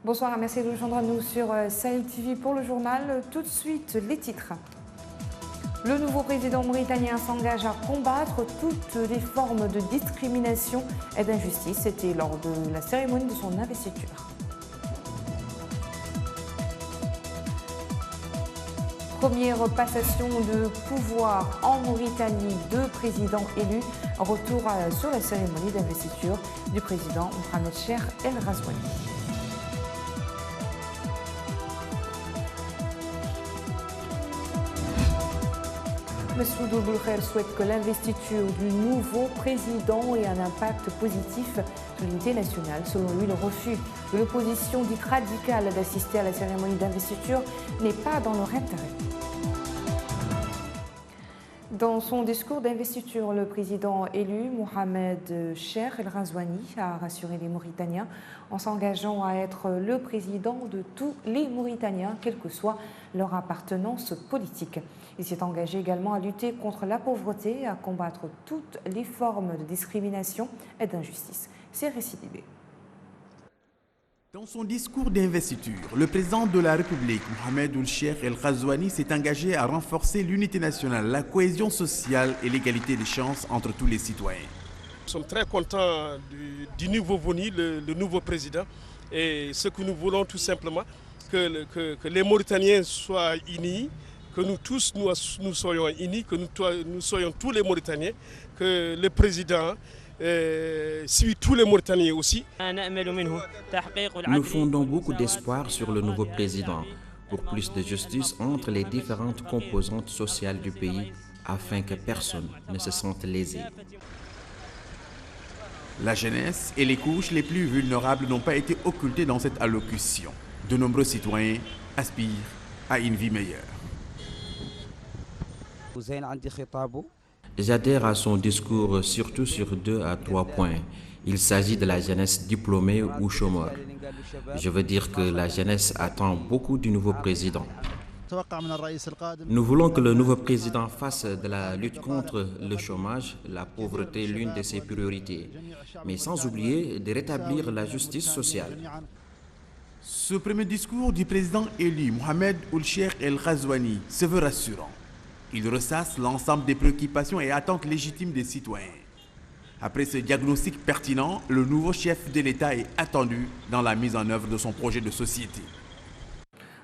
Bonsoir, merci de nous rejoindre à nous sur Sahel TV pour le journal. Tout de suite, les titres. Le nouveau président mauritanien s'engage à combattre toutes les formes de discrimination et d'injustice. C'était lors de la cérémonie de son investiture. Première passation de pouvoir en Mauritanie, 2 présidents élus. Retour sur la cérémonie d'investiture du président Mohamed Cheikh El Ghazouani. Messoud Boulkhair souhaite que l'investiture du nouveau président ait un impact positif sur l'unité nationale. Selon lui, le refus de l'opposition dite radicale d'assister à la cérémonie d'investiture n'est pas dans leur intérêt. Dans son discours d'investiture, le président élu, Mohamed Cheikh El Ghazouani, a rassuré les Mauritaniens en s'engageant à être le président de tous les Mauritaniens, quelle que soit leur appartenance politique. Il s'est engagé également à lutter contre la pauvreté et à combattre toutes les formes de discrimination et d'injustice. C'est récidibé. Dans son discours d'investiture, le président de la République, Mohamed Ould Cheikh El Ghazouani, s'est engagé à renforcer l'unité nationale, la cohésion sociale et l'égalité des chances entre tous les citoyens. Nous sommes très contents du nouveau venu, le nouveau président. Et ce que nous voulons tout simplement, que les Mauritaniens soient unis, que nous tous nous soyons unis, que nous soyons tous les Mauritaniens, que le président suit tous les Mauritaniens aussi. Nous fondons beaucoup d'espoir sur le nouveau président pour plus de justice entre les différentes composantes sociales du pays afin que personne ne se sente lésé. La jeunesse et les couches les plus vulnérables n'ont pas été occultées dans cette allocution. De nombreux citoyens aspirent à une vie meilleure. J'adhère à son discours surtout sur 2 à 3 points. Il s'agit de la jeunesse diplômée ou chômeur. Je veux dire que la jeunesse attend beaucoup du nouveau président. Nous voulons que le nouveau président fasse de la lutte contre le chômage, la pauvreté, l'une de ses priorités, mais sans oublier de rétablir la justice sociale. Ce premier discours du président élu, Mohamed Ould Cheikh El Ghazouani, se veut rassurant. Il ressasse l'ensemble des préoccupations et attentes légitimes des citoyens. Après ce diagnostic pertinent, le nouveau chef de l'État est attendu dans la mise en œuvre de son projet de société.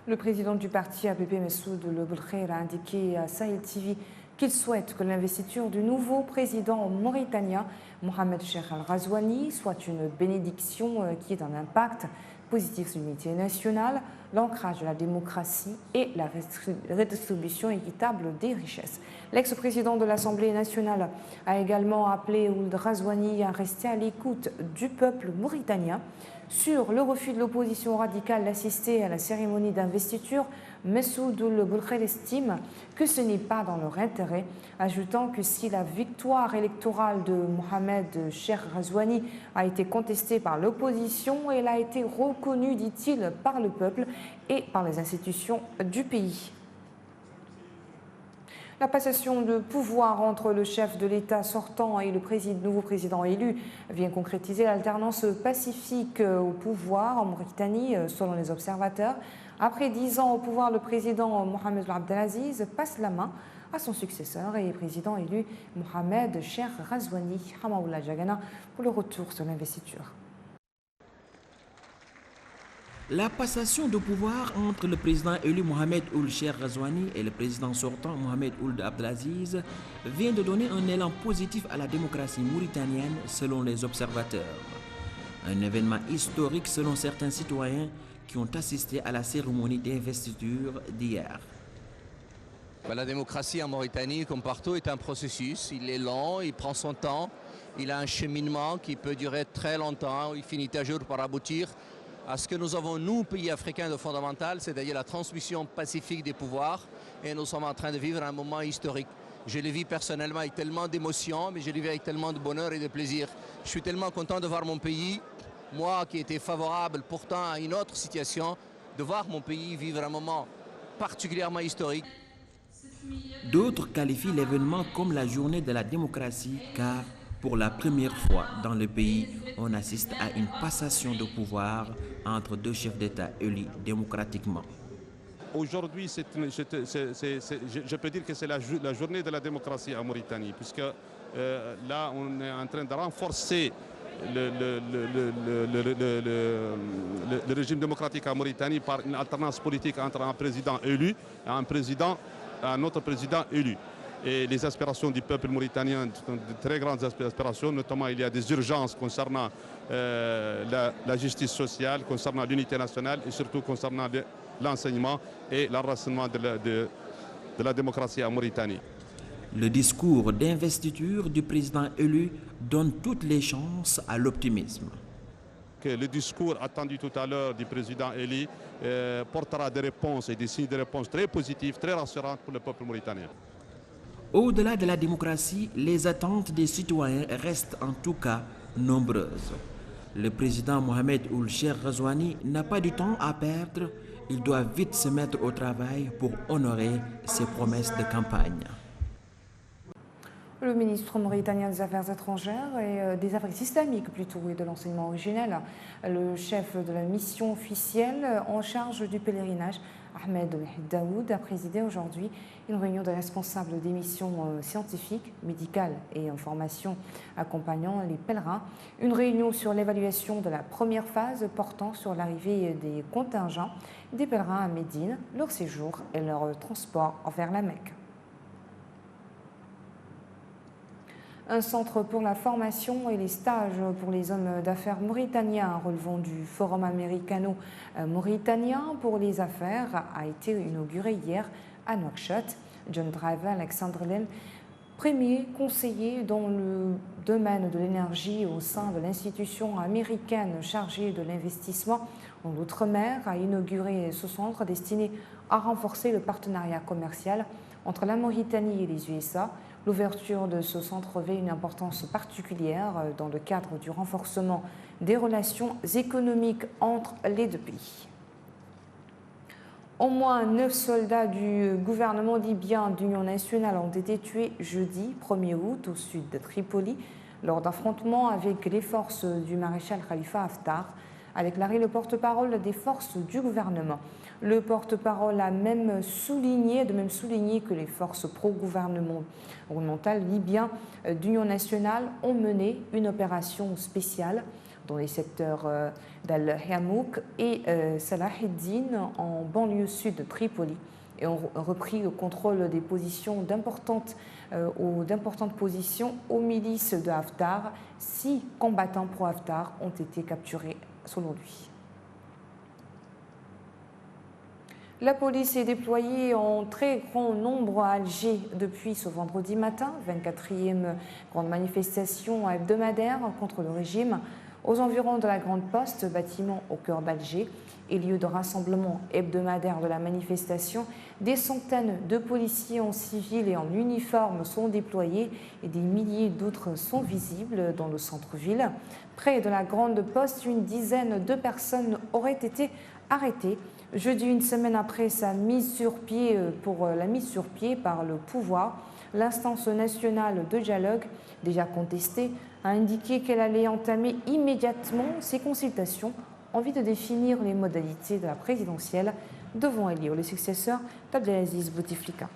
Le président du parti APP, Messoud Boulkhair, a indiqué à Sahel TV qu'il souhaite que l'investiture du nouveau président mauritanien, Mohamed Cheikh El Ghazouani, soit une bénédiction qui ait un impact positif sur l'unité nationale, l'ancrage de la démocratie et la redistribution équitable des richesses. L'ex-président de l'Assemblée nationale a également appelé Ould Ghazouani à rester à l'écoute du peuple mauritanien. Sur le refus de l'opposition radicale d'assister à la cérémonie d'investiture, Messoud Boulkhair estime que ce n'est pas dans leur intérêt, ajoutant que si la victoire électorale de Mohamed Cheikh Ghazouani a été contestée par l'opposition, elle a été reconnue, dit-il, par le peuple et par les institutions du pays. La passation de pouvoir entre le chef de l'État sortant et le nouveau président élu vient concrétiser l'alternance pacifique au pouvoir en Mauritanie, selon les observateurs. Après 10 ans au pouvoir, le président Mohamed Abdelaziz passe la main à son successeur et président élu Mohamed Cheikh Ghazouani Hamaoula Jagana pour le retour sur l'investiture. La passation de pouvoir entre le président élu Mohamed Ould Cheikh Ghazouani et le président sortant Mohamed Ould Abdelaziz vient de donner un élan positif à la démocratie mauritanienne selon les observateurs. Un événement historique selon certains citoyens qui ont assisté à la cérémonie d'investiture d'hier. La démocratie en Mauritanie, comme partout, est un processus. Il est lent, il prend son temps, il a un cheminement qui peut durer très longtemps, il finit un jour par aboutir à ce que nous avons, nous, pays africains, de fondamental, c'est-à-dire la transmission pacifique des pouvoirs. Et nous sommes en train de vivre un moment historique. Je le vis personnellement avec tellement d'émotion, mais je le vis avec tellement de bonheur et de plaisir. Je suis tellement content de voir mon pays, moi qui étais favorable pourtant à une autre situation, de voir mon pays vivre un moment particulièrement historique. D'autres qualifient l'événement comme la journée de la démocratie car Pour la première fois dans le pays, on assiste à une passation de pouvoir entre deux chefs d'État élus démocratiquement. Aujourd'hui, je peux dire que c'est la journée de la démocratie en Mauritanie, puisque là, on est en train de renforcer le régime démocratique en Mauritanie par une alternance politique entre un président élu et un autre président élu. Et les aspirations du peuple mauritanien sont de très grandes aspirations, notamment il y a des urgences concernant la justice sociale, concernant l'unité nationale et surtout concernant l'enseignement et l'enracinement de la démocratie en Mauritanie. Le discours d'investiture du président élu donne toutes les chances à l'optimisme. Le discours attendu tout à l'heure du président élu portera des réponses et des signes de réponse très positifs, très rassurantes pour le peuple mauritanien. Au-delà de la démocratie, les attentes des citoyens restent en tout cas nombreuses. Le président Mohamed Ould Cheikh Ghazouani n'a pas du temps à perdre. Il doit vite se mettre au travail pour honorer ses promesses de campagne. Le ministre mauritanien des Affaires étrangères et des Affaires islamiques plutôt et de l'enseignement originel, le chef de la mission officielle en charge du pèlerinage, Ahmed Daoud, a présidé aujourd'hui une réunion des responsables des missions scientifiques, médicales et information accompagnant les pèlerins. Une réunion sur l'évaluation de la première phase portant sur l'arrivée des contingents des pèlerins à Médine, leur séjour et leur transport vers la Mecque. Un centre pour la formation et les stages pour les hommes d'affaires mauritaniens relevant du Forum américano-mauritanien pour les affaires a été inauguré hier à Nouakchott. John Driver Alexandre Len, premier conseiller dans le domaine de l'énergie au sein de l'institution américaine chargée de l'investissement en Outre-mer, a inauguré ce centre destiné à renforcer le partenariat commercial entre la Mauritanie et les USA. L'ouverture de ce centre revêt une importance particulière dans le cadre du renforcement des relations économiques entre les deux pays. Au moins 9 soldats du gouvernement libyen d'Union nationale ont été tués jeudi 1er août au sud de Tripoli lors d'affrontements avec les forces du maréchal Khalifa Haftar, a déclaré le porte-parole des forces du gouvernement. Le porte-parole a même souligné que les forces pro-gouvernementales libyennes d'Union nationale ont mené une opération spéciale dans les secteurs d'Al-Yamouk et Salaheddine en banlieue sud de Tripoli et ont repris le contrôle des positions d'importantes positions aux milices de Haftar. 6 combattants pro-Haftar ont été capturés selon lui. La police est déployée en très grand nombre à Alger depuis ce vendredi matin, 24e grande manifestation hebdomadaire contre le régime. Aux environs de la Grande Poste, bâtiment au cœur d'Alger et lieu de rassemblement hebdomadaire de la manifestation, des centaines de policiers en civil et en uniforme sont déployés et des milliers d'autres sont visibles dans le centre-ville. Près de la Grande Poste, une dizaine de personnes auraient été arrêtées. Jeudi, une semaine après la mise sur pied par le pouvoir, l'instance nationale de dialogue, déjà contestée, a indiqué qu'elle allait entamer immédiatement ses consultations en vue de définir les modalités de la présidentielle devant élire le successeur d'Abdelaziz Bouteflika.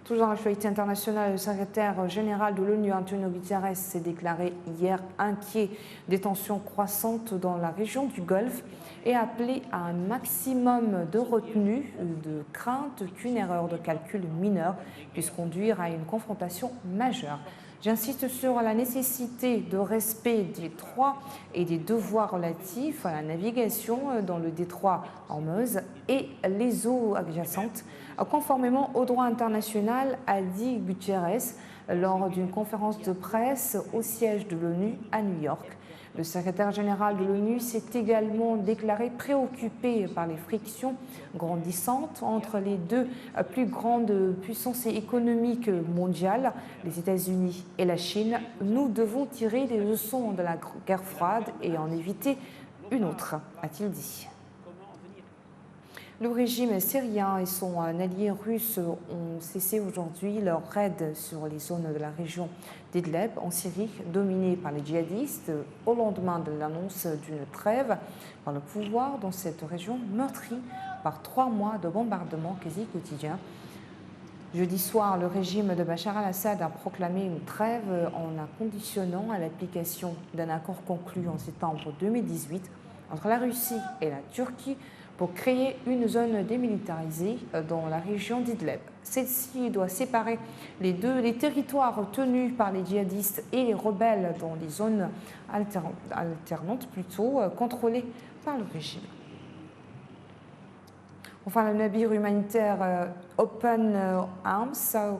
Toujours dans l'actualité internationale, le secrétaire général de l'ONU, Antonio Guterres, s'est déclaré hier inquiet des tensions croissantes dans la région du Golfe et a appelé à un maximum de retenue, de crainte qu'une erreur de calcul mineure puisse conduire à une confrontation majeure. J'insiste sur la nécessité de respect des droits et des devoirs relatifs à la navigation dans le détroit Hormuz et les eaux adjacentes, conformément au droit international, a dit Guterres lors d'une conférence de presse au siège de l'ONU à New York. Le secrétaire général de l'ONU s'est également déclaré préoccupé par les frictions grandissantes entre les deux plus grandes puissances économiques mondiales, les États-Unis et la Chine. Nous devons tirer des leçons de la guerre froide et en éviter une autre, a-t-il dit. Le régime syrien et son allié russe ont cessé aujourd'hui leur raid sur les zones de la région d'Idlib en Syrie, dominée par les djihadistes, au lendemain de l'annonce d'une trêve par le pouvoir dans cette région meurtrie par 3 mois de bombardements quasi quotidiens. Jeudi soir, le régime de Bachar al-Assad a proclamé une trêve en la conditionnant à l'application d'un accord conclu en septembre 2018 entre la Russie et la Turquie pour créer une zone démilitarisée dans la région d'Idlib. Celle-ci doit séparer les territoires tenus par les djihadistes et les rebelles dans les zones alternantes contrôlées par le régime. Enfin, le navire humanitaire Open Arms a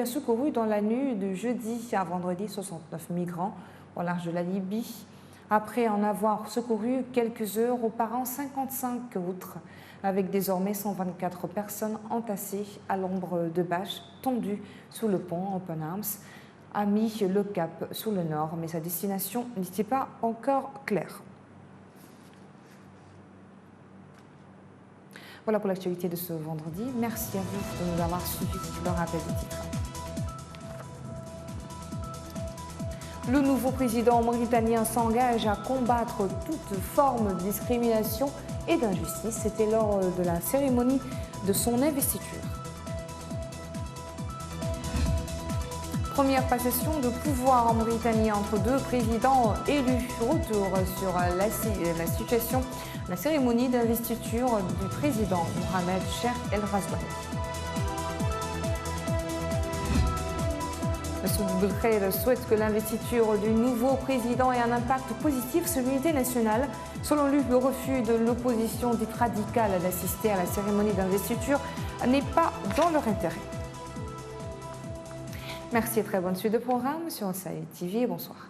secouru dans la nuit de jeudi à vendredi 69 migrants au large de la Libye, après en avoir secouru quelques heures auparavant 55 autres, avec désormais 124 personnes entassées à l'ombre de bâches tendues sous le pont. Open Arms a mis le cap sous le nord, mais sa destination n'était pas encore claire. Voilà pour l'actualité de ce vendredi. Merci à vous de nous avoir suivis. Le rappel des titres. Le nouveau président mauritanien s'engage à combattre toute forme de discrimination et d'injustice. C'était lors de la cérémonie de son investiture. Première passation de pouvoir en Mauritanie entre 2 présidents élus. Retour sur la situation, la cérémonie d'investiture du président Mohamed Cheikh El Ghazouani. M. Boulkheir souhaite que l'investiture du nouveau président ait un impact positif sur l'unité nationale. Selon lui, le refus de l'opposition dite radicale d'assister à la cérémonie d'investiture n'est pas dans leur intérêt. Merci et très bonne suite de programme sur Sahel TV. Bonsoir.